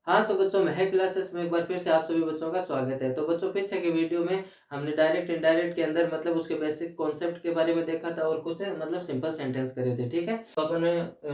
हाँ, तो बच्चों महक क्लासेस में एक बार फिर से आप सभी बच्चों का स्वागत है। तो बच्चों पीछे के वीडियो में हमने डायरेक्ट इनडायरेक्ट के अंदर मतलब उसके बेसिक कॉन्सेप्ट के बारे में देखा था और कुछ मतलब सिंपल सेंटेंस करे थे, ठीक है? तो अपन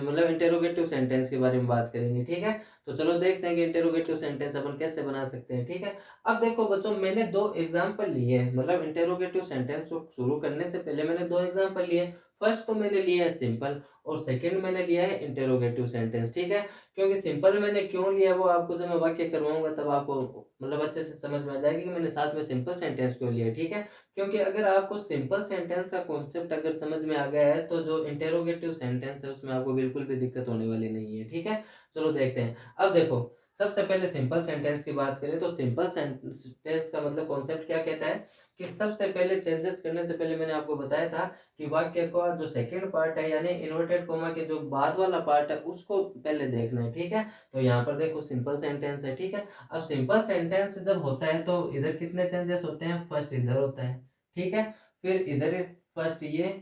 मतलब इंटेरोगेटिव सेंटेंस के बारे में बात करेंगे, ठीक है? तो चलो देखते हैं कि इंटेरोगेटिव सेंटेंस अपन कैसे बना सकते हैं, ठीक है? अब देखो बच्चों मैंने 2 एग्ज़ाम्पल लिए हैं मतलब इंटेरोगेटिव सेंटेंस को शुरू करने से पहले मैंने 2 एग्ज़ाम्पल लिए। फर्स्ट तो मैंने लिया है सिंपल और सेकंड मैंने लिया है इंटेरोगेटिव सेंटेंस, ठीक है? क्योंकि सिंपल मैंने क्यों लिया वो आपको जब मैं वाक्य करवाऊँगा तब आपको मतलब अच्छे से समझ में आ जाएगी कि मैंने साथ में सिंपल सेंटेंस क्यों लिया, ठीक है? क्योंकि अगर आपको सिंपल सेंटेंस का कॉन्सेप्ट अगर समझ में आ गया है तो जो इंटेरोगेटिव सेंटेंस है उसमें आपको बिल्कुल भी दिक्कत होने वाली नहीं है, ठीक है? चलो देखते हैं। अब देखो सबसे पहले सिंपल सेंटेंस की बात करें तो सिंपल सेंटेंस का मतलब कॉन्सेप्ट क्या कहता है कि सबसे पहले चेंजेस करने से पहले मैंने आपको बताया था कि वाक्य का जो सेकंड पार्ट है यानी इन्वर्टेड कोमा के जो बाद वाला पार्ट है उसको पहले देखना है, ठीक है? तो यहाँ पर देखो सिंपल सेंटेंस है, ठीक है? अब सिंपल सेंटेंस जब होता है तो इधर कितने चेंजेस होते हैं? फर्स्ट इधर होता है, ठीक है? फिर इधर फर्स्ट ये,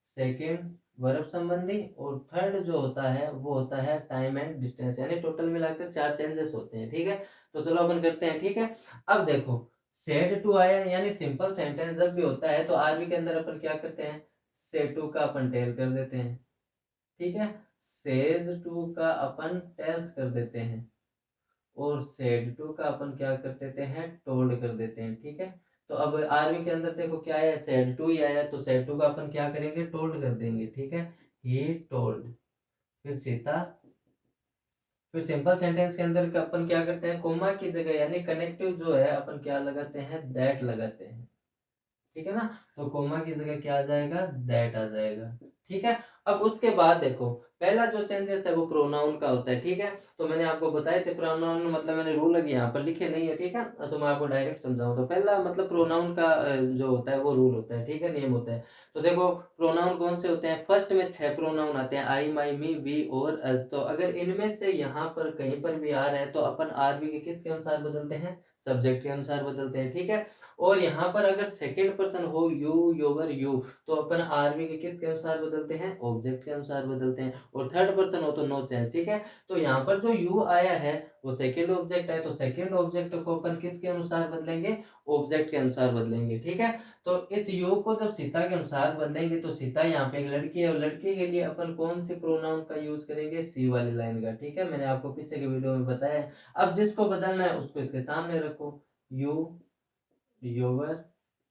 सेकंड वर्ब संबंधी और थर्ड जो होता है वो होता है टाइम एंड डिस्टेंस यानी टोटल मिलाकर 4 चेंजेस होते हैं, ठीक है? तो चलो अपन करते हैं, ठीक है? अब देखो सेड टू आया यानी सिंपल सेंटेंस जब भी होता है तो आरबी के अंदर अपन क्या करते हैं? से टू का अपन टेल कर देते हैं, ठीक है? सेज टू का अपन टेल्स कर देते हैं और सेड टू का अपन क्या कर देते हैं? टोल्ड कर देते हैं, ठीक है? तो अब आरबी के अंदर देखो क्या आया? सेड टू ही आया तो सेड टू का अपन क्या करेंगे? टोल्ड कर देंगे, ठीक है? He told. फिर सीता, फिर सिंपल सेंटेंस के अंदर का अपन क्या करते हैं? कोमा की जगह यानी कनेक्टिव जो है अपन क्या लगाते हैं? दैट लगाते हैं, ठीक है ना? तो कोमा की जगह क्या आ जाएगा? दैट आ जाएगा, ठीक है? अब उसके बाद देखो पहला जो चेंजेस है वो प्रोनाउन का होता है, ठीक है? तो मैंने आपको बताए थे प्रोनाउन मतलब मैंने रूल अभी यहाँ पर लिखे नहीं है, ठीक है? तो मैं आपको डायरेक्ट समझाऊं तो पहला मतलब प्रोनाउन का जो होता है वो रूल होता है, ठीक है? नियम होता है। तो देखो प्रोनाउन कौन से होते हैं? फर्स्ट में 6 प्रोनाउन आते हैं आई, माई, मी, वी और अस। तो अगर इनमें से यहाँ पर कहीं पर भी आ रहा है तो अपन आरबी के किसके अनुसार बदलते हैं? सब्जेक्ट के अनुसार बदलते हैं, ठीक है? और यहाँ पर अगर सेकंड पर्सन हो यू, योवर, यू तो अपन आरबी के किसके अनुसार बदलते हैं? ऑब्जेक्ट के अनुसार बदलते हैं। और थर्ड पर्सन हो तो नो चेंज, ठीक है? तो यहाँ पर जो यू आया है वो सेकंड ऑब्जेक्ट है तो सेकंड ऑब्जेक्ट को अपन किसके अनुसार बदलेंगे? ऑब्जेक्ट के अनुसार बदलेंगे, ठीक है? तो इस यू को जब सीता के अनुसार बदलेंगे तो सीता यहाँ पे एक लड़की है और लड़की के लिए अपन कौन सी प्रोनाउन का यूज करेंगे? सी वाली लाइन का, ठीक है? मैंने आपको पीछे के वीडियो में बताया है। अब जिसको बदलना है उसको इसके सामने रखो, यू, योवर,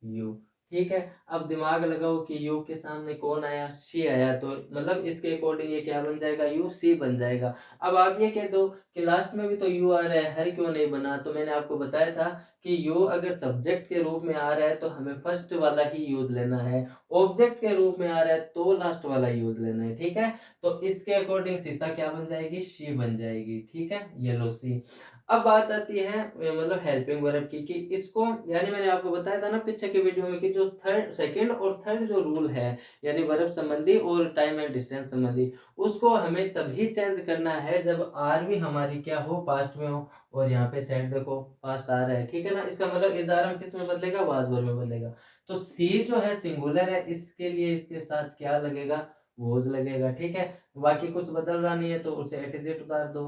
यू, ठीक है? अब दिमाग लगाओ कि यू के सामने कौन आया? शी आया तो मतलब इसके अकॉर्डिंग ये क्या बन जाएगा? यू सी बन जाएगा। अब आप ये कह दो कि लास्ट में भी तो यू आ रहा है, हर क्यों नहीं बना? तो मैंने आपको बताया था कि यू अगर सब्जेक्ट के रूप में आ रहा है तो हमें फर्स्ट वाला ही यूज लेना है, ऑब्जेक्ट के रूप में आ रहा है तो लास्ट वाला यूज लेना है, ठीक है? तो इसके अकॉर्डिंग सीता क्या बन जाएगी? शी बन जाएगी, ठीक है? ये लो सी। अब बात आती है मतलब हेल्पिंग वर्ब की कि इसको यानी मैंने आपको बताया था ना पीछे के वीडियो में कि जो थर्ड सेकंड और थर्ड जो रूल है यानी वर्ब संबंधी और टाइम एंड डिस्टेंस संबंधी उसको हमें तभी चेंज करना है जब आर भी हमारी क्या हो? पास्ट में हो। और यहाँ पे सेट देखो पास्ट आ रहा है, ठीक है ना? इसका मतलब इस आर किस में बदलेगा? वाज वर्ब में बदलेगा। तो सी जो है सिंगुलर है इसके लिए इसके साथ क्या लगेगा? वोज लगेगा, ठीक है? बाकी कुछ बदल रहा नहीं है तो उसे एट उतार दो,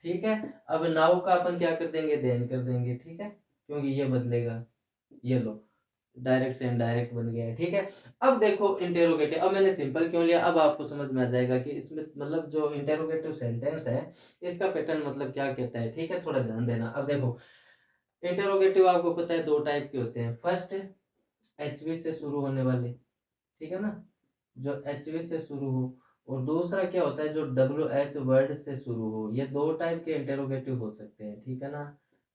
ठीक है? अब नाउ का अपन क्या कर देंगे? देन कर देंगे, ठीक है? क्योंकि ये बदलेगा। ये लो डायरेक्ट से इनडायरेक्ट बन गया है, ठीक है? अब देखो इंटेरोगेटिव, अब मैंने सिंपल क्यों लिया अब आपको समझ में आ जाएगा कि इसमें मतलब जो इंटेरोगेटिव सेंटेंस है इसका पैटर्न मतलब क्या कहता है, ठीक है? थोड़ा ध्यान देना। अब देखो इंटेरोगेटिव आपको पता है 2 टाइप के होते हैं। फर्स्ट एचवी से शुरू होने वाले, ठीक है ना? जो एचवी से शुरू हो और दूसरा क्या होता है? जो डब्ल्यू एच वर्ड से शुरू हो। ये 2 टाइप के इंटेरोगेटिव हो सकते हैं, ठीक है ना?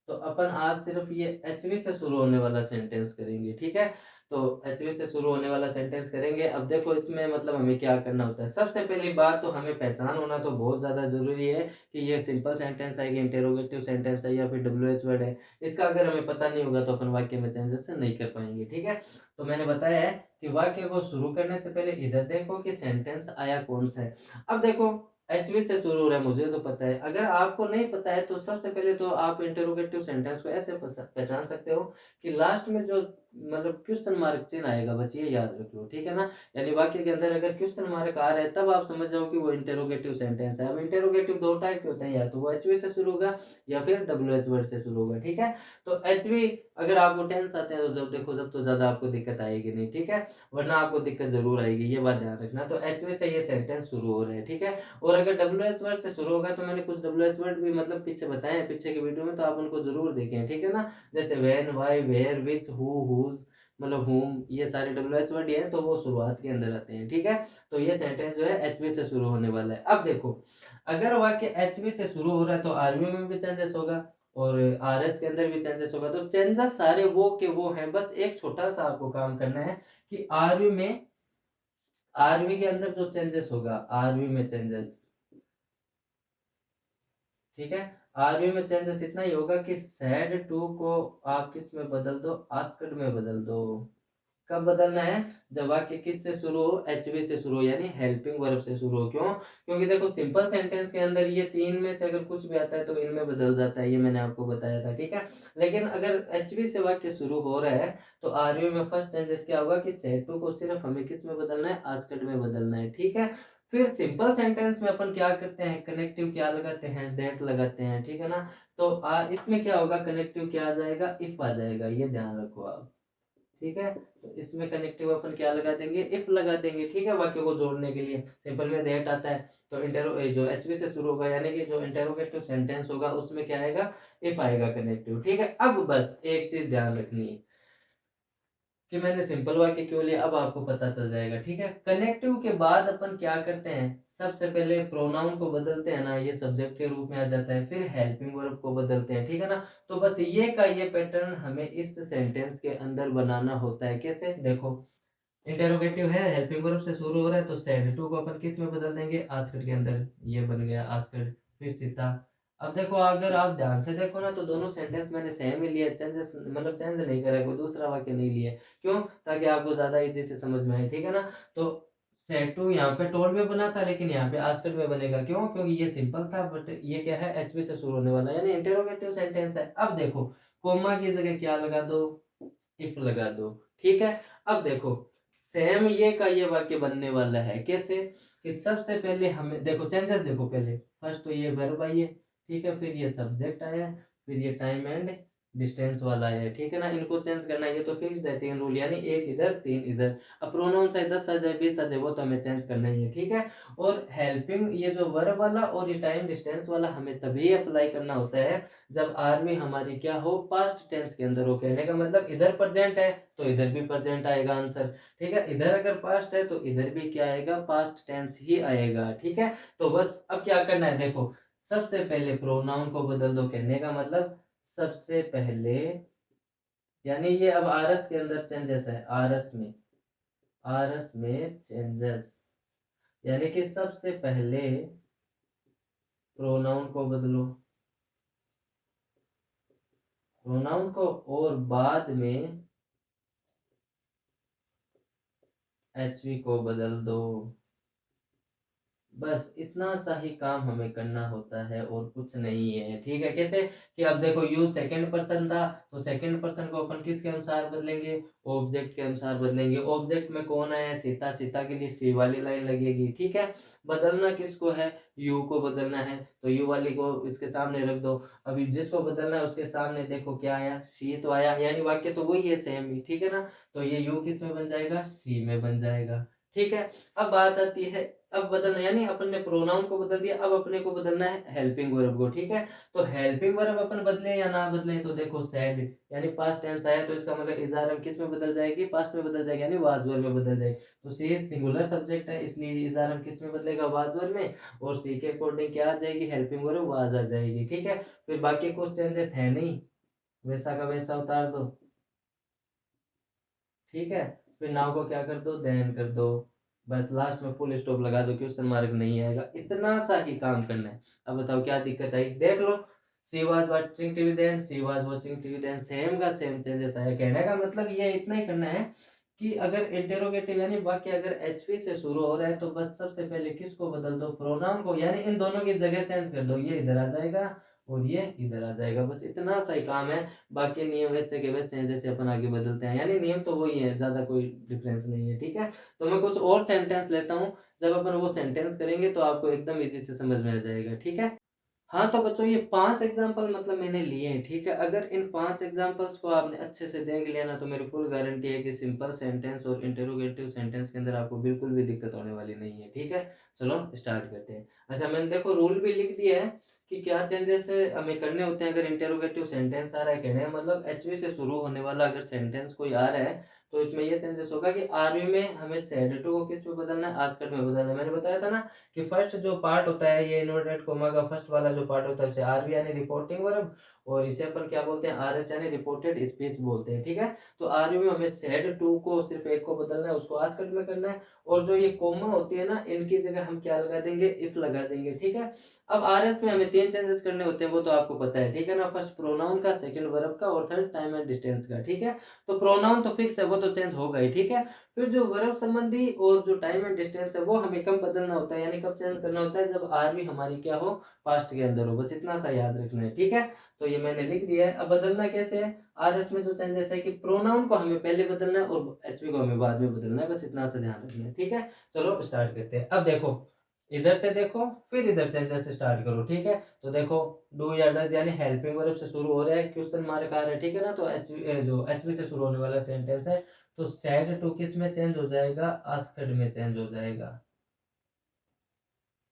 तो अपन आज सिर्फ ये एचवी से शुरू होने वाला सेंटेंस करेंगे, ठीक है? तो एचवी से शुरू होने वाला सेंटेंस करेंगे। अब देखो इसमें मतलब हमें क्या करना होता है? सबसे पहली बात तो हमें पहचान होना तो बहुत ज़्यादा ज़रूरी है कि ये सिंपल सेंटेंस है, ये इंटेरोगेटिव सेंटेंस है या फिर डब्ल्यू एच वर्ड है। इसका अगर हमें पता नहीं होगा तो अपन वाक्य में चेंजेस नहीं कर पाएंगे, ठीक है? तो मैंने बताया है कि वाक्य को शुरू करने से पहले इधर देखो कि सेंटेंस आया कौन सा है। अब देखो एचवी से शुरू हो रहा है मुझे तो पता है, अगर आपको नहीं पता है तो सबसे पहले तो आप इंटरोगेटिव सेंटेंस को ऐसे पहचान सकते हो कि लास्ट में जो मतलब क्वेश्चन मार्क चिन्ह आएगा, बस ये याद रख लो, ठीक है ना। यानी वाक्य के अंदर अगर क्वेश्चन मार्क आ रहा है तब आप समझ जाओ कि वो इंटेरोगेटिव सेंटेंस है। अब इंटेरोगेटिव दो टाइप के होते हैं, या तो वो एचवी से शुरू होगा या फिर डब्ल्यूएच वर्ड से शुरू होगा, ठीक है। तो एचवी अगर आपको टेंस आते हैं तो जब देखो जब तो ज्यादा आपको दिक्कत आएगी नहीं, ठीक है, वरना आपको दिक्कत जरूर आएगी, ये बात ध्यान रखना। तो एचवी से ये सेंटेंस शुरू हो रहे हैं, ठीक है। और अगर डब्ल्यूएच वर्ड से शुरू होगा तो मैंने कुछ डब्ल्यूएच वर्ड भी मतलब पीछे बताए हैं पीछे की वीडियो में, तो आप उनको जरूर देखें, ठीक है ना। जैसे when, why, where, which, who, whose, मतलब whom, ये सारे डब्ल्यूएच वर्ड हैं तो वो शुरुआत के अंदर आते हैं, ठीक है। तो ये सेंटेंस जो है एचवी से शुरू होने वाला है। अब देखो अगर वाक्य एचवी से शुरू हो रहा है तो आरवी में भी चेंजेस होगा और आरएस के अंदर भी चेंजेस होगा। तो चेंजेस सारे वो के वो हैं, बस एक छोटा सा आपको काम करना है कि आरवी के अंदर जो चेंजेस होगा, आरवी में चेंजेस, ठीक है। आरवी में चेंजेस इतना ही होगा कि सैड टू को आप किस में बदल दो, आस्क्ड में बदल दो। कब बदलना है, जब वाक्य किस से शुरू हो, एचवी से शुरू हो, यानी हेल्पिंग वर्ब से शुरू हो। क्यों, क्योंकि देखो सिंपल सेंटेंस के अंदर ये तीन में से अगर कुछ भी आता है तो इनमें बदल जाता है, ये मैंने आपको बताया था, ठीक है। लेकिन अगर एचवी से वाक्य शुरू हो रहा है तो आरवी में फर्स्ट चेंजेस क्या होगा कि सेड टू को सिर्फ हमें किस में बदलना है, आस्क्ड में बदलना है, ठीक है। फिर सिंपल सेंटेंस में अपन क्या करते हैं, कनेक्टिव क्या लगाते हैं, दैट लगाते हैं, ठीक है ना। तो इसमें क्या होगा, कनेक्टिव क्या आ जाएगा, इफ आ जाएगा, ये ध्यान रखो आप, ठीक है। तो इसमें कनेक्टिव अपन क्या लगा देंगे, इफ लगा देंगे, ठीक है, वाक्य को जोड़ने के लिए। सिंपल में दैट आता है तो जो एचवी से शुरू होगा यानी कि जो इंटेरोगेटिव सेंटेंस होगा उसमें क्या आएगा, इफ आएगा कनेक्टिव, ठीक है। अब बस एक चीज ध्यान रखनी है कि मैंने सिंपल वाक्य क्यों लिया, अब आपको पता चल जाएगा, ठीक है। कनेक्टिव के बाद अपन क्या करते हैं, सबसे पहले प्रोनाउन को बदलते हैं ना, ये सब्जेक्ट के रूप में आ जाता है, फिर हेल्पिंग वर्ब को बदलते हैं, ठीक है ना। तो बस ये का ये पैटर्न हमें इस सेंटेंस के अंदर बनाना होता है। कैसे, देखो इंटेरोगेटिव है, हेल्पिंग वर्ब से शुरू हो रहा है तो सेड टू को अपन किस में बदल देंगे, आस्क्ड के अंदर, ये बन गया आस्क्ड, फिर सीता। अब देखो अगर आप ध्यान से देखो ना तो दोनों सेंटेंस मैंने सेम ही लिया, चेंजेस मतलब चेंज नहीं करा, कोई दूसरा वाक्य नहीं लिया। क्यों, ताकि आपको ज्यादा इजी से समझ में आए, ठीक है ना। तो सेड टू यहाँ पे टोल में बना था लेकिन यहाँ पे आस्क्ड में बनेगा, क्यों, क्योंकि ये सिंपल था, बट ये क्या है, एचवी से शुरू होने वाला यानी इंटेरोगेटिव सेंटेंस है। अब देखो कोमा की जगह क्या लगा दो, इफ लगा दो, ठीक है। अब देखो सेम ये का ये वाक्य बनने वाला है, कैसे कि सबसे पहले हमें देखो चेंजेस, देखो पहले फर्स्ट तो ये वर्ब आई है, ठीक है, फिर ये सब्जेक्ट आया, फिर ये टाइम एंड डिस्टेंस वाला है, ठीक है ना। इनको चेंज करना है, ये तो फिक्स है, तीन रूल, यानी एक इधर तीन इधर। अब प्रोनाउन चाहे 10 आ जाए 20 आ जाए वो तो हमें चेंज करना ही है, ठीक है। और हेल्पिंग ये जो वर्ब वाला और ये टाइम डिस्टेंस वाला हमें तभी अप्लाई करना होता है जब आर्मी हमारी क्या हो, पास्ट टेंस के अंदर हो। कहने का मतलब इधर प्रेजेंट है तो इधर भी प्रेजेंट आएगा आंसर, ठीक है। इधर अगर पास्ट है तो इधर भी क्या आएगा, पास्ट टेंस ही आएगा, ठीक है। तो बस अब क्या करना है, देखो सबसे पहले प्रोनाउन को बदल दो, कहने का मतलब सबसे पहले, यानी ये अब आरएस के अंदर चेंजेस है, आरएस में चेंजेस, यानी कि सबसे पहले प्रोनाउन को बदलो, प्रोनाउन को, और बाद में एचवी को बदल दो। बस इतना सा ही काम हमें करना होता है और कुछ नहीं है, ठीक है। कैसे कि अब देखो यू सेकंड पर्सन था तो सेकंड पर्सन को अपन किसके अनुसार बदलेंगे, ऑब्जेक्ट के अनुसार बदलेंगे। ऑब्जेक्ट में कौन आया, सीता, सीता के लिए सी वाली लाइन लगेगी, ठीक है। बदलना किसको है, यू को बदलना है तो यू वाली को इसके सामने रख दो। अभी जिसको बदलना है उसके सामने देखो क्या आया, सी तो आया, यानी वाक्य तो वही है सेम ही, ठीक है ना। तो ये यू किस में बन जाएगा, सी में बन जाएगा, ठीक है। अब बात आती है, अब बदलना यानी अपन ने प्रोनाउन को बदल दिया, अब अपने को बदलना है हेल्पिंग वर्ब को, ठीक है। तो हेल्पिंग वर्ब अपन बदले या ना बदले, तो देखो सैड यानी पास्ट टेंस आया तो इसका मतलब इज आर एम किस में बदल जाएगी, पास्ट में बदल जाएगी, यानी वाज वर में बदल जाएगी। तो सी सिंगुलर सब्जेक्ट है इसलिए इज आर एम किस में बदलेगा, वाज वर में, और सी के अकॉर्डिंग क्या आ जाएगी, हेल्पिंग वर्ब वाज आ जाएगी, ठीक है। फिर बाकी कुछ चेंजेस है नहीं, वैसा का वैसा उतार दो, ठीक है। फिर नाउ को क्या कर दो, देन कर दो, बस लास्ट में फुल स्टॉप लगा दो, क्वेश्चन मार्क नहीं आएगा, इतना सा ही काम करना है। अब बताओ क्या दिक्कत आई, देख लो she was watching TV then, she was watching TV then, same का सेम चेंजेस आया। कहने का मतलब ये इतना ही करना है कि अगर इंटेरोगेटिव यानी वाक्य अगर एचपी से शुरू हो रहा है तो बस सबसे पहले किसको बदल दो, प्रोनाउन को, यानी इन दोनों की जगह चेंज कर दो, ये इधर आ जाएगा और ये इधर आ जाएगा। बस इतना सा ही काम है, बाकी नियम वैसे के वैसे हैं जैसे अपन आगे बदलते हैं, यानी नियम तो वही है, ज़्यादा कोई डिफरेंस नहीं है, ठीक है। तो मैं कुछ और सेंटेंस लेता हूँ, जब अपन वो सेंटेंस करेंगे तो आपको एकदम ईज़ी से समझ में आ जाएगा, ठीक है। हाँ, तो बच्चों ये 5 एग्ज़ाम्पल मतलब मैंने लिए हैं, ठीक है? अगर इन 5 एग्ज़ाम्पल्स को आपने अच्छे से देख लिया ना, तो मेरी फुल गारंटी है कि सिंपल सेंटेंस और इंटरोगेटिव सेंटेंस के अंदर आपको बिल्कुल भी दिक्कत होने वाली नहीं है, ठीक है? चलो स्टार्ट करते हैं। अच्छा, मैंने देखो रूल भी लिख दिया है कि क्या चेंजेस हमें करने होते हैं अगर इंटरोगेटिव सेंटेंस आ रहा है, कहने का मतलब एचवी से शुरू होने वाला अगर सेंटेंस कोई आ रहा है, तो इसमें ये चेंजेस होगा कि आरवी में हमें सैड टू को किस में बदलना है, आस्क्ड में बदलना है। मैंने बताया था ना कि फर्स्ट जो पार्ट होता है ये इन्वर्टेड कोमा का फर्स्ट वाला जो पार्ट होता है उसे आरवी यानी रिपोर्टिंग वर्ब, और इसे अपन क्या बोलते हैं, आरएस यानी रिपोर्टेड स्पीच बोलते हैं, ठीक है। तो आरवी में हमें सेड टू को सिर्फ एक को बदलना है, उसको आस्क्ड में करना है, और जो ये कोमा होती है ना इनकी जगह हम क्या लगा देंगे, इफ लगा देंगे, ठीक है। अब आरएस में हमें 3 चेंजेस करने होते हैं, वो तो आपको पता है, ठीक है ना। फर्स्ट प्रोनाउन का, सेकंड वर्ब का, और थर्ड टाइम एंड डिस्टेंस का, ठीक है। तो प्रोनाउन तो फिक्स है, वो तो चेंज होगा ही, ठीक है। फिर जो वर्ब संबंधी और जो टाइम एंड डिस्टेंस है वो हमें कब बदलना होता है, यानी कब चेंज करना होता है, जब आरवी हमारी क्या हो, पास्ट के अंदर हो। बस इतना सा याद रखना है, ठीक है। तो ये मैंने लिख दिया है। अब बदलना कैसे है, आरएस में जो चेंजेस है कि प्रोनाउन को हमें पहले बदलना है और एचवी को हमें बाद में बदलना है, बस इतना सा ध्यान रखना है, ठीक है। चलो स्टार्ट करते हैं। अब देखो, इधर से देखो फिर इधर चेंजेस से स्टार्ट करो, ठीक है। तो देखो, डू या डज यानी हेल्पिंग वर्ब से शुरू हो रहा है, क्वेश्चन मार्क आ रहा है, ठीक है ना। तो एचवी जो एचवी से शुरू होने वाला सेंटेंस है, तो सैड टू किस में चेंज हो जाएगा, आस्क्ड में चेंज हो जाएगा,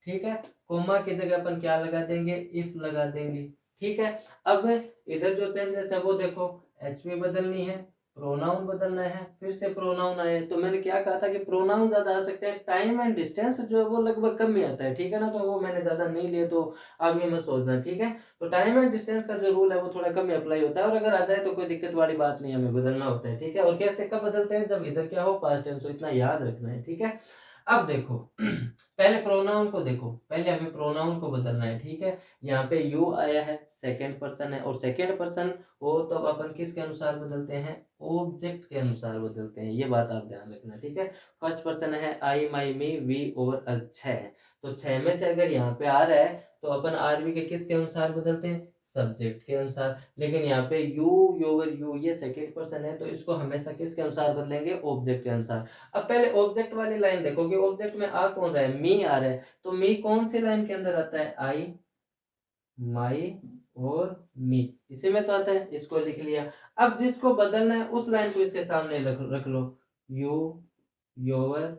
ठीक है। कोमा की जगह अपन क्या लगा देंगे, इफ लगा देंगे, ठीक है। अब इधर जो चेंजेस है वो देखो, एचवी बदलनी है, प्रोनाउन बदलना है, फिर से प्रोनाउन आए, तो मैंने क्या कहा था कि प्रोनाउन ज्यादा आ सकते हैं, टाइम एंड डिस्टेंस जो है वो लगभग कम ही आता है, ठीक है ना। तो वो मैंने ज्यादा नहीं लिए, तो आप ये मत सोचना, ठीक है। तो टाइम एंड डिस्टेंस का जो रूल है वो थोड़ा कम ही अप्लाई होता है, और अगर आ जाए तो कोई दिक्कत वाली बात नहीं, हमें बदलना होता है, ठीक है। और कैसे कब बदलते हैं, जब इधर क्या हो, पास्ट टेंस हो, इतना याद रखना है, ठीक है। अब देखो पहले प्रोनाउन को देखो, पहले हमें प्रोनाउन को बदलना है, ठीक है। यहाँ पे यू आया है, सेकंड पर्सन है, और सेकंड पर्सन हो तो अपन किसके अनुसार बदलते हैं, ऑब्जेक्ट के अनुसार बदलते हैं, ये बात आप ध्यान रखना, ठीक है। फर्स्ट पर्सन है आई, माई, मी, वी और अस, छह। तो छह में से अगर यहाँ पे आ रहा है तो अपन आरवी के किसके अनुसार बदलते हैं, सब्जेक्ट के अनुसार। लेकिन यहाँ पे यू, योवर, यू ये सेकंड पर्सन है, तो इसको हमेशा किसके अनुसार बदलेंगे, ऑब्जेक्ट के अनुसार। अब पहले ऑब्जेक्ट वाली लाइन देखो कि ऑब्जेक्ट में आ कौन रहा है, मी आ रहा है, तो मी कौन सी लाइन के अंदर आता है, आई, माई और मी, इसी में तो आता है, इसको लिख लिया। अब जिसको बदलना है उस लाइन को इसके सामने रख लो, यू, योवर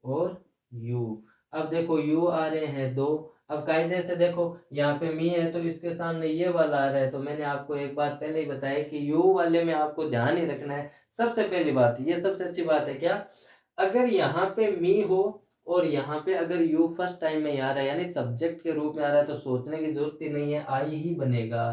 और यू। अब देखो यू आ रहे हैं दो, अब कायदे से देखो यहाँ पे मी है तो इसके सामने ये वाला आ रहा है, तो मैंने आपको एक बात पहले ही बताई कि यू वाले में आपको ध्यान ही रखना है। सबसे पहली बात, ये सबसे अच्छी बात है क्या, अगर यहाँ पे मी हो और यहाँ पे अगर यू फर्स्ट टाइम में आ रहा है यानी सब्जेक्ट के रूप में आ रहा है, तो सोचने की जरूरत ही नहीं है, आई ही बनेगा,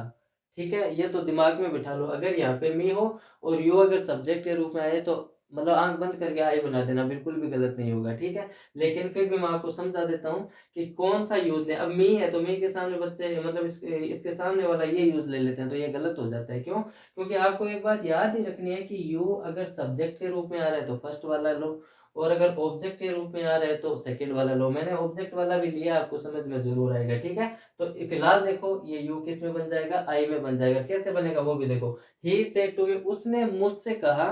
ठीक है। ये तो दिमाग में बिठा लो, अगर यहाँ पे मी हो और यू अगर सब्जेक्ट के रूप में आए तो मतलब आंख बंद करके आई बना देना, बिल्कुल भी गलत नहीं होगा, ठीक है। लेकिन फिर भी मैं आपको समझा देता हूँ कि कौन सा यूज लें। अब मी है तो मी के सामने बच्चे मतलब इसके सामने वाला ये यूज ले लेते हैं, तो ये गलत हो जाता है। क्यों, क्योंकि आपको एक बात याद ही रखनी है कि यू अगर सब्जेक्ट के रूप में आ रहा है तो फर्स्ट वाला लो, और अगर ऑब्जेक्ट के रूप में आ रहा है तो सेकंड वाला लो। मैंने ऑब्जेक्ट वाला भी लिया, आपको समझ में जरूर आएगा, ठीक है। तो फिलहाल देखो ये यू किस में बन जाएगा, आई में बन जाएगा। कैसे बनेगा वो भी देखो, ही सेड टू मी, उसने मुझसे कहा,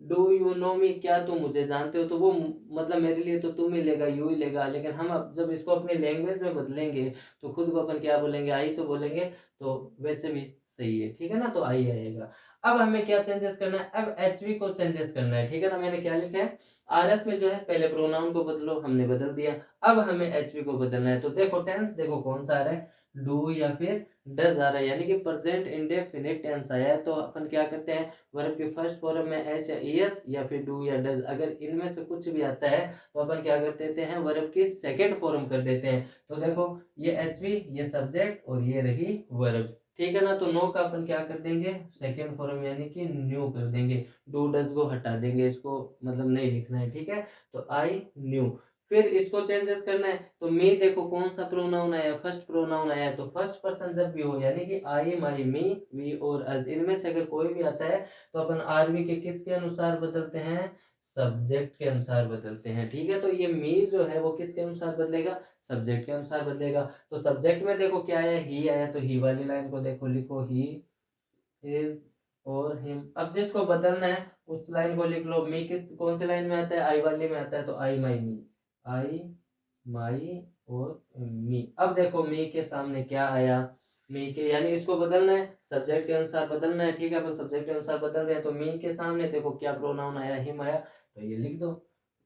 डू यू नो मी, क्या तुम मुझे जानते हो, तो वो मतलब मेरे लिए तो तुम ही लेगा, यू ही लेगा। लेकिन हम अब जब इसको अपनी लैंग्वेज में बदलेंगे तो खुद को अपन क्या बोलेंगे, आई तो बोलेंगे, तो वैसे भी सही है, ठीक है ना। तो आई आएगा। अब हमें क्या चेंजेस करना है, अब एचवी को चेंजेस करना है, ठीक है ना। मैंने क्या लिखा है, आरएस में जो है पहले प्रोनाउन को बदलो, हमने बदल दिया। अब हमें एचवी को बदलना है, तो देखो टेंस देखो कौन सा आ रहा है, डू या फिर डज आ रहा है, यानी कि प्रेजेंट इंडेफिनिट टेंस आया है। तो अपन क्या करते हैं, वर्ब के फर्स्ट फॉर्म में एच या ईएस या फिर डू या डज, अगर इनमें से कुछ भी आता है तो अपन क्या कर देते हैं, वर्ब की सेकंड फॉर्म कर देते हैं। तो देखो ये एचवी, ये सब्जेक्ट और ये रही वर्ब, ठीक है ना। तो नो का अपन क्या कर देंगे, सेकंड फॉर्म यानी कि न्यू कर देंगे, डू डज को हटा देंगे, इसको मतलब नहीं लिखना है, ठीक है। तो आई न्यू, फिर इसको चेंजेस करना है, तो मी देखो कौन सा प्रोनाउन आया, फर्स्ट प्रोनाउन आया, तो फर्स्ट पर्सन जब भी हो यानी कि आई, माई, मी, वी और अस, इनमें से अगर कोई भी आता है तो अपन आरवी के किसके अनुसार बदलते हैं, सब्जेक्ट के अनुसार बदलते हैं, ठीक है। तो ये मी जो है वो किसके अनुसार बदलेगा, सब्जेक्ट के अनुसार बदलेगा। तो सब्जेक्ट में देखो क्या आया, ही आया, तो ही वाली लाइन को देखो, लिखो ही इज और हिम। अब जिसको बदलना है उस लाइन को लिख लो। मी किस कौन सी लाइन में आता है, आई वाली में आता है, तो आई माई मी, आई माई और मी। अब देखो मी के सामने क्या आया, मी के यानी इसको बदलना है, सब्जेक्ट के अनुसार बदलना है, ठीक है। अपन सब्जेक्ट के अनुसार बदल रहे हैं, तो मी के सामने देखो क्या प्रोनाउन आया, हिम आया, तो ये लिख दो,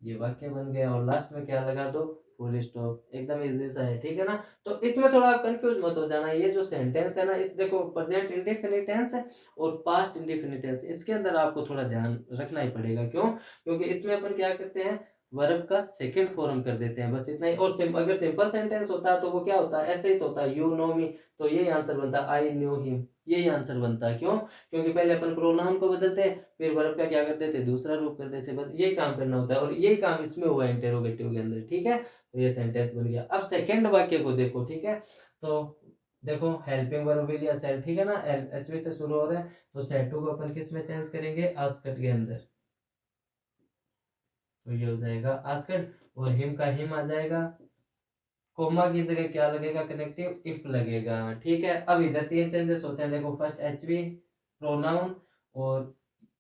ये वाक्य बन गया। और लास्ट में क्या लगा दो, फुल स्टॉप। एकदम इजी सा है, ठीक है ना। तो इसमें थोड़ा आप कंफ्यूज मत हो जाना। ये जो सेंटेंस है ना, इस देखो प्रेजेंट इंडेफिनिट टेंस है और पास्ट इंडेफिनिट टेंस, इसके अंदर आपको थोड़ा ध्यान रखना ही पड़ेगा। क्यों, क्योंकि इसमें अपन क्या करते हैं, वर्ब का सेकंड फॉर्म कर देते हैं, बस इतना ही। और अगर सिंपल सेंटेंस होता है तो वो क्या होता है, ऐसे ही तो होता है, यू नो मी, तो यही आंसर बनता है, आई न्यू हिम, यही आंसर बनता है। क्यों, क्योंकि पहले अपन प्रोनाउन को बदलते हैं, फिर वर्ब का क्या करते थे, दूसरा रूप कर देते, बस यही काम करना होता है। और यही काम इसमें हुआ इंटेरोगेटिव के अंदर, ठीक है। तो ये सेंटेंस बन गया। अब सेकंड वाक्य को देखो, ठीक है। तो देखो हेल्पिंग वर्ब विल या सेल, ठीक है ना, एचवी से शुरू हो रहा है, तो सेड टू को अपन किस में चेंज करेंगे, आस्कट के अंदर, तो ये हो जाएगा आस्कट। और हिम का हिम आ जाएगा, कोमा की जगह क्या लगेगा, कनेक्टिव इफ लगेगा, ठीक है। अब इधर तीन चेंजेस होते हैं, देखो फर्स्ट एचवी प्रोनाउन, और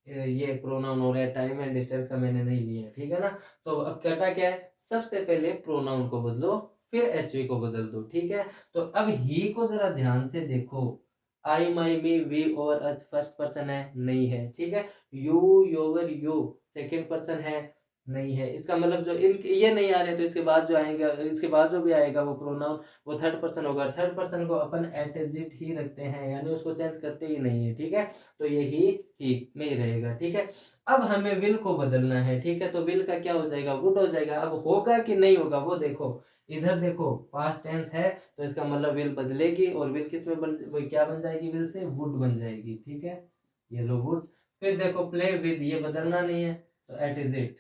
ये प्रोनाउन हो रहा है, टाइम एंड डिस्टेंस का मैंने नहीं लिया है, ठीक है ना। तो अब करना क्या है, सबसे पहले प्रोनाउन को बदलो, फिर एचवी को बदल दो, ठीक है। तो अब ही को जरा ध्यान से देखो, आई माई मी वी और अस फर्स्ट पर्सन है, नहीं है, ठीक है। यू योवर यू सेकंड पर्सन है, नहीं है। इसका मतलब जो इन ये नहीं आ रहे, तो इसके बाद जो आएंगे, इसके बाद जो भी आएगा वो प्रोनाउन, वो थर्ड पर्सन होगा। थर्ड पर्सन को अपन एट एज इट ही रखते हैं, यानी उसको चेंज करते ही नहीं है, ठीक है। तो ये ही में ही रहेगा, ठीक है। अब हमें विल को बदलना है, ठीक है। तो विल का क्या हो जाएगा, वुड हो जाएगा। अब होगा कि नहीं होगा वो देखो, इधर देखो पास्ट टेंस है, तो इसका मतलब विल बदलेगी, और विल किस में वो क्या बन जाएगी, विल से वुड बन जाएगी, ठीक है। ये लो वुड। फिर देखो प्ले विद, ये बदलना नहीं है, तो एट इज इट।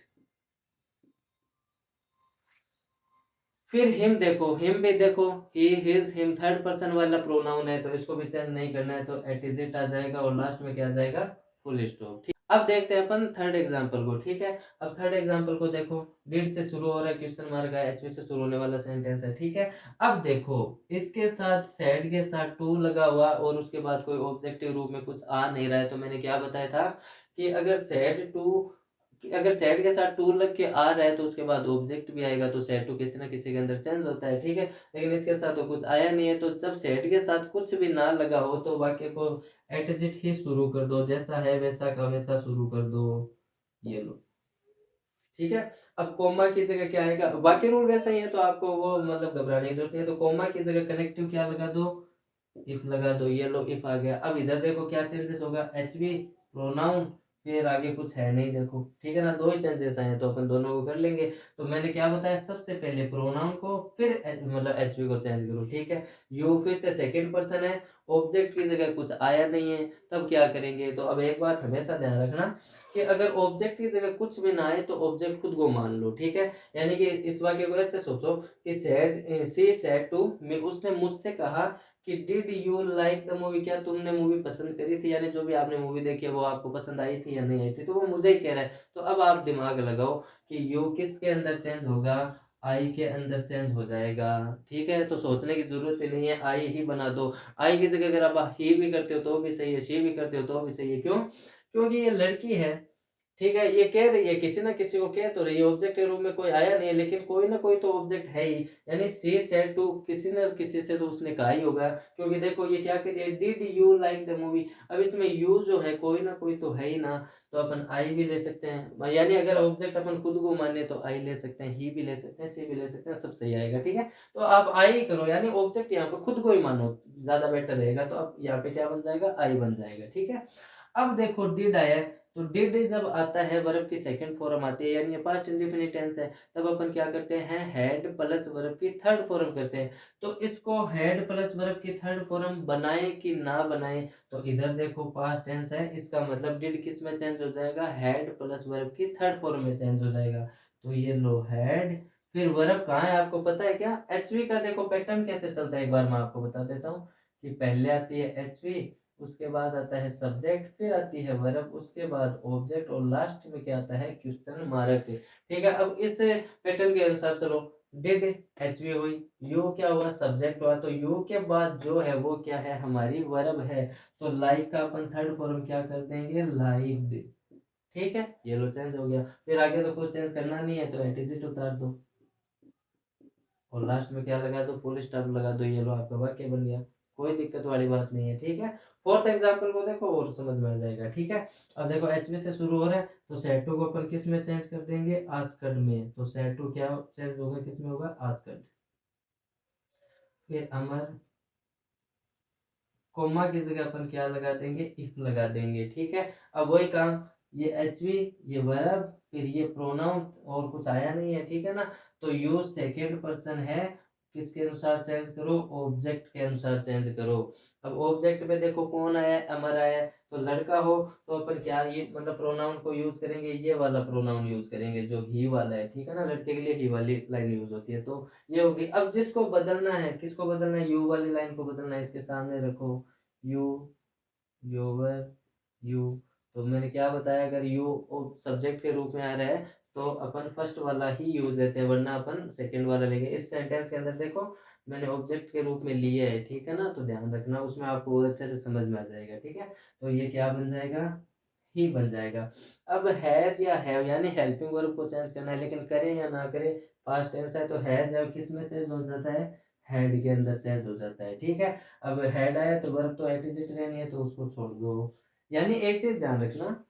फिर हिम देखो, हिम भी देखो, ही हिज हिम थर्ड पर्सन वाला प्रोनाउन है, तो इसको भी चेंज नहीं करना है, तो एट इज इट आ जाएगा, और लास्ट में क्या आ जाएगा, फुल स्टॉप, ठीक। अब देखते हैं अपन थर्ड एग्जांपल को, ठीक है। अब थर्ड एग्जांपल को देखो, डिड से शुरू हो रहा है, क्वेश्चन मार्क है, एचवी से शुरू होने वाला सेंटेंस है, ठीक है। अब देखो इसके साथ सेड के साथ टू लगा हुआ, और उसके बाद कोई ऑब्जेक्टिव रूप में कुछ आ नहीं रहा है, तो मैंने क्या बताया था कि अगर सेड टू, अगर सेट के साथ टू लग के आ रहा है, तो उसके बाद ऑब्जेक्ट भी आएगा, तो सेट टू किसी ना किसी के अंदर चेंज होता है, ठीक है। लेकिन इसके साथ तो कुछ आया नहीं है, तो जब सेट के साथ कुछ भी ना लगा हो, तो वाक्य को एटजिट ही शुरू कर दो, जैसा है वैसा का वैसा शुरू कर दो, ये लो, ठीक है। अब कोमा की जगह क्या आएगा, बाकी रूल वैसा ही है, तो आपको वो मतलब घबराने की जरूरत नहीं है। तो कोमा की जगह कनेक्टिव क्या लगा दो, इफ लगा दो, ये लो इफ आ गया। अब इधर देखो क्या चेंजेस होगा, एचवी प्रोनाउन, फिर आगे कुछ है नहीं, देखो, ठीक है ना, दो ही चेंजेस आए हैं, तो अपन दोनों को कर लेंगे। तो मैंने क्या बताया, सबसे पहले प्रोनाउन को, फिर मतलब एचवी को चेंज करो, ठीक है। यू फिर से सेकंड पर्सन है, ऑब्जेक्ट की जगह कुछ आया नहीं है, तब क्या करेंगे। तो अब एक बात हमेशा ध्यान रखना कि अगर ऑब्जेक्ट की जगह कुछ भी ना आए, तो ऑब्जेक्ट खुद को मान लो, ठीक है। यानी कि इस वाक्य को ऐसे सोचो कि said she said to me, उसने मुझसे कहा कि did you like the movie, क्या तुमने मूवी पसंद करी थी, यानी जो भी आपने मूवी देखी है वो आपको पसंद आई थी या नहीं आई थी, तो वो मुझे ही कह रहा है। तो अब आप दिमाग लगाओ कि यू किसके अंदर चेंज होगा, आई के अंदर चेंज हो जाएगा, ठीक है। तो सोचने की जरूरत ही नहीं है, आई ही बना दो। आई की जगह अगर आप ही भी करते हो तो भी सही है, शी भी करते हो तो भी सही है। क्यों, क्योंकि ये लड़की है, ठीक है, ये कह रही है, किसी ना किसी को कह तो रही है, ऑब्जेक्ट के रूप में कोई आया नहीं है, लेकिन कोई ना कोई तो ऑब्जेक्ट है ही, यानी सी सेड टू, किसी न किसी से तो उसने कहा ही होगा। क्योंकि देखो ये क्या कह रही है, did you like the movie, अब इसमें यू जो है कोई ना कोई तो है ही ना, तो अपन आई भी ले सकते हैं, यानी अगर ऑब्जेक्ट अपन खुद को माने तो आई ले सकते हैं, ही भी ले सकते हैं, सी भी ले सकते हैं, सब सही आएगा, ठीक है। तो आप आई ही करो, यानी ऑब्जेक्ट यहाँ पे खुद को ही मानो, ज्यादा बेटर रहेगा। तो अब यहाँ पे क्या बन जाएगा, आई बन जाएगा, ठीक है। अब देखो डिड आया है, तो डिड जब आता है वर्ब की सेकंड फॉर्म आती है, यानी पास्ट इंडेफिनिट टेंस है, तब अपन क्या करते हैं, हैड प्लस वर्ब की थर्ड फॉर्म करते हैं। तो इसको हैड प्लस वर्ब की थर्ड फॉर्म बनाए कि ना बनाए, तो इधर देखो पास्ट टेंस है, इसका मतलब डिड किस में चेंज हो जाएगा, हैड प्लस वर्ब की थर्ड फॉर्म में चेंज हो जाएगा। तो ये लो हैड, फिर वर्ब कहाँ है आपको पता है क्या, एचवी का देखो पैटर्न कैसे चलता है, एक बार मैं आपको बता देता हूँ कि पहले आती है एचवी, उसके बाद आता है सब्जेक्ट, फिर आती है वर्ब, उसके बाद ऑब्जेक्ट और लास्ट में क्या आता है क्वेश्चन मार्क। ठीक है, अब इस पैटर्न के अनुसार चलो, डिड एचवी हुई, यू क्या हुआ सब्जेक्ट हुआ, तो यू के बाद जो है वो क्या है हमारी वर्ब है, तो लाइक का अपन थर्ड फॉर्म क्या कर देंगे लाइक्ड। ठीक है, ये लो चेंज हो गया, फिर आगे तो कुछ चेंज करना नहीं है तो एट इज इट उतार दो और लास्ट में क्या लगा दो फुल स्टॉप लगा दो, ये लो आपका वाक्य बन गया, कोई दिक्कत वाली बात नहीं है। ठीक है, फोर्थ एग्जांपल को देखो और समझ में आ जाएगा। ठीक है, अब देखो एचवी से शुरू हो रहा है तो सेटू को अपन किस में चेंज कर देंगे आस्कड में, तो सेटू क्या चेंज होगा किस में होगा आस्कड। फिर अमर, कोमा की जगह अपन क्या लगा देंगे इफ लगा देंगे। ठीक है, अब वही काम, ये एचवी, ये वर्ब, फिर ये प्रोनाउन, और कुछ आया नहीं है। ठीक है ना, तो यूज सेकेंड पर्सन है, किसके अनुसार चेंज करो ऑब्जेक्ट के अनुसार चेंज करो। अब ऑब्जेक्ट में देखो कौन आया है अमर आया है, तो लड़का हो तो अपन क्या ये मतलब प्रोनाउन को यूज करेंगे, ये वाला प्रोनाउन यूज करेंगे जो ही वाला है। ठीक है ना, लड़के के लिए ही वाली लाइन यूज होती है, तो ये होगी। अब जिसको बदलना है, किसको बदलना है, यू वाली लाइन को बदलना है, इसके सामने रखो यू, योवर, यू। तो मैंने क्या बताया, अगर यू सब्जेक्ट के रूप में आ रहा है तो अपन फर्स्ट वाला ही यूज लेते हैं, वरना अपन सेकंड वाला लेंगे। इस सेंटेंस के अंदर देखो मैंने ऑब्जेक्ट के रूप में लिया है। ठीक है ना, तो ध्यान रखना उसमें, आपको और अच्छे से समझ में आ जाएगा। ठीक है, तो ये क्या बन जाएगा ही बन जाएगा। अब हैज या हैव यानी हेल्पिंग वर्ब को चेंज करना है, लेकिन करें या ना करें, पास्ट टेंस है तो हैज है किस में चेंज हो जाता है हेड के अंदर चेंज हो जाता है। ठीक है, अब हेड आया तो वर्ब तो एट इज इट रहनी है, तो उसको छोड़ दो। यानी एक चीज ध्यान रखना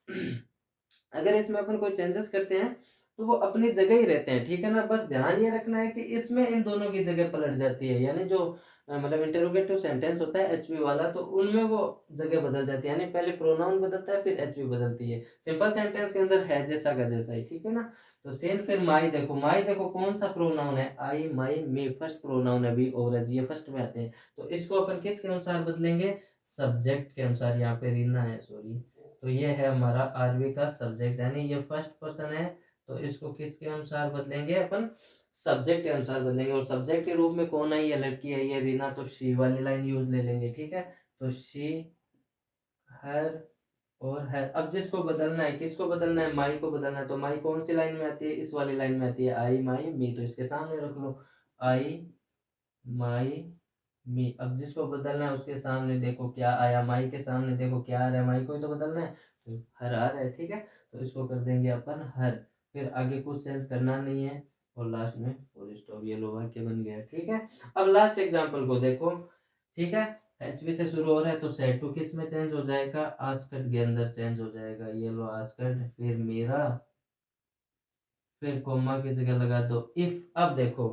अगर इसमें अपन कोई चेंजेस करते हैं तो वो अपनी जगह ही रहते हैं। ठीक है ना, बस ध्यान ये रखना है कि इसमें इन दोनों की जगह पलट जाती है, यानी जो मतलब इंटरोगेटिव सेंटेंस होता है एचवी वाला, तो उनमें वो जगह बदल जाती है, यानी पहले प्रोनाउन बदलता है फिर एचवी बदलती है। सिंपल सेंटेंस के अंदर है जैसा का जैसा ही। ठीक है ना, तो सेम। फिर माई देखो कौन सा प्रोनाउन है, आई माई मी फर्स्ट प्रोनाउन है, बी और एज ये फर्स्ट में आते हैं, तो इसको अपन किसके अनुसार बदलेंगे सब्जेक्ट के अनुसार। यहाँ पे रीना है सॉरी, तो ये है हमारा आरवी का सब्जेक्ट, यानी ये फर्स्ट पर्सन है, तो इसको किसके अनुसार बदलेंगे अपन सब्जेक्ट के अनुसार बदलेंगे। और सब्जेक्ट के रूप में कौन आई है लड़की है ये रीना, तो शी वाली लाइन यूज ले लेंगे। ठीक है, तो शी, हर और है। अब जिसको बदलना है, किसको बदलना है माई को बदलना है, तो माई कौन सी लाइन में आती है इस वाली लाइन में आती है, आई माई मी, तो इसके सामने रख लो आई माई मी। अब जिसको बदलना है उसके सामने देखो क्या आया, माई के सामने देखो क्या आ रहा है, माई को ही तो बदलना है, तो हर आ रहा है। ठीक है, तो इसको कर देंगे अपन हर, फिर आगे कुछ चेंज करना नहीं है, और लास्ट में फुल स्टॉप, ये लो वाक्य बन गया। ठीक है, अब लास्ट एग्जांपल को देखो। ठीक है, एचवी से शुरू हो रहा है तो सेट टू किस में चेंज हो जाएगा आस्कट के अंदर चेंज हो जाएगा, ये लो आस्कट, फिर मेरा, फिर कोमा की जगह लगा दो इफ। अब देखो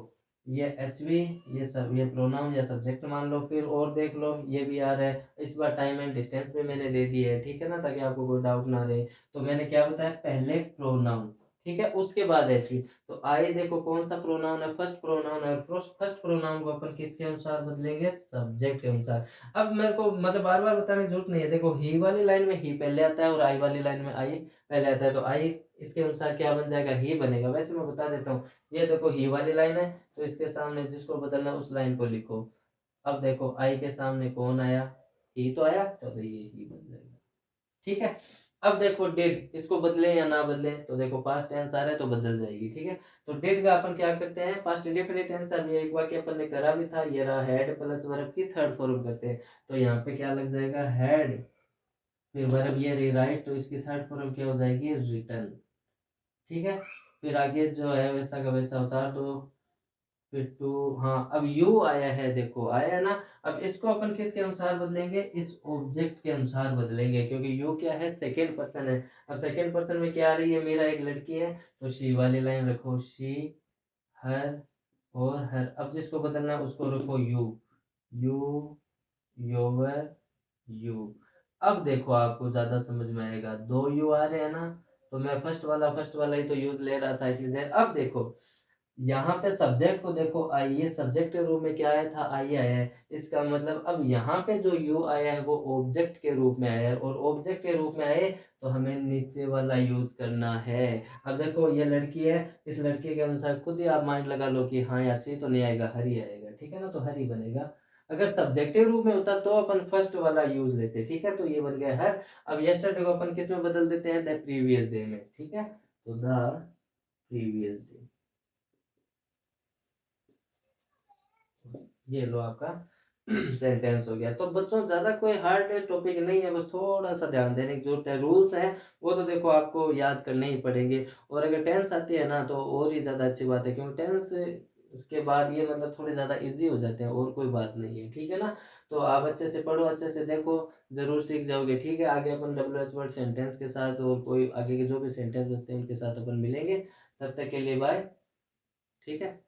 ये एच वी, ये सब ये प्रोनाउन या सब्जेक्ट मान लो, फिर और देख लो ये भी आ रहा है, इस बार टाइम एंड डिस्टेंस में मैंने दे दी है। ठीक है ना, ताकि आपको कोई डाउट ना रहे, तो मैंने क्या बताया पहले प्रोनाउन, ठीक है, उसके बाद एच वी। तो आई देखो कौन सा प्रोनाउन है फर्स्ट प्रोनाउन है, फर्स्ट प्रोनाउन को अपन किसके अनुसार बदलेंगे सब्जेक्ट के अनुसार। अब मेरे को मतलब बार बार बताने की जरूरत नहीं है, देखो ही वाली लाइन में ही पहले आता है और आई वाली लाइन में आई पहले आता है, तो आई इसके अनुसार क्या बन जाएगा ही बनेगा। वैसे मैं बता देता हूँ, ये देखो ही वाली लाइन है तो इसके सामने जिसको बदलना है उस लाइन को लिखो। अब देखो आई के सामने कौन आया ही तो आया, तो ये ही बन जाएगा। ठीक है, अब देखो डेड, इसको बदले या ना बदले, तो देखो पास्ट टेंस आ रहा है तो बदल जाएगी। ठीक है, तो डेड का अपन क्या करते हैं पास्ट इंडेफिनिट टेंस, अब ये एक वाक्य अपन ने करा भी था, ये रहा हेड प्लस वर्ब की थर्ड फॉर्म करते हैं, तो यहाँ पे क्या लग जाएगा हेड, फिर वर्ब ये रीराइट, तो इसकी थर्ड फॉर्म क्या हो जाएगी रिटर्न। ठीक है, फिर आगे जो है वैसा का वैसा उतार दो, फिर टू, हाँ अब यू आया है देखो आया है ना। अब इसको अपन किसके अनुसार बदलेंगे इस ऑब्जेक्ट के अनुसार बदलेंगे, क्योंकि यू क्या है सेकेंड पर्सन है। अब सेकेंड पर्सन में क्या आ रही है मेरा एक लड़की है, तो शी वाली लाइन रखो शी, हर और हर। अब जिसको बदलना है उसको रखो यू, यू, योवर, यू। अब देखो आपको ज्यादा समझ में आएगा, दो यू आ रहे हैं ना, तो मैं फर्स्ट वाला ही तो यूज ले रहा था इतनी देर। अब देखो यहाँ पे सब्जेक्ट को देखो आइए, सब्जेक्ट के रूप में क्या आया था आइए आया है, इसका मतलब अब यहाँ पे जो यू आया है वो ऑब्जेक्ट के रूप में आया है, और ऑब्जेक्ट के रूप में आए तो हमें नीचे वाला यूज करना है। अब देखो ये लड़की है, इस लड़के के अनुसार खुद ही आप माइंड लगा लो कि हाँ यार सी तो नहीं आएगा हरी आएगा। ठीक है ना, तो हरी बनेगा। अगर सब्जेक्टिव रूप में होता तो अपन फर्स्ट वाला यूज लेते, ठीक है। तो ये बन गया हर। अब यस्टरडे को अपन किस में बदल देते हैं, द प्रीवियस डे में, ठीक है। तो द प्रीवियस डे, ये लो आपका सेंटेंस हो गया। तो बच्चों ज़्यादा कोई हार्ड टॉपिक नहीं है, बस थोड़ा सा ध्यान देने की जरूरत है। रूल्स हैं वो तो देखो आपको याद करने ही पड़ेंगे, और अगर टेंस आती है ना तो और ही ज़्यादा अच्छी बात है, क्योंकि टेंस उसके बाद ये मतलब थोड़े ज़्यादा इजी हो जाते हैं, और कोई बात नहीं है, ठीक है ना। तो आप अच्छे से पढ़ो, अच्छे से देखो, ज़रूर सीख जाओगे, ठीक है। आगे अपन WH वर्ड सेंटेंस के साथ और कोई आगे के जो भी सेंटेंस बचते हैं उनके साथ अपन मिलेंगे। तब तक के लिए बाय, ठीक है।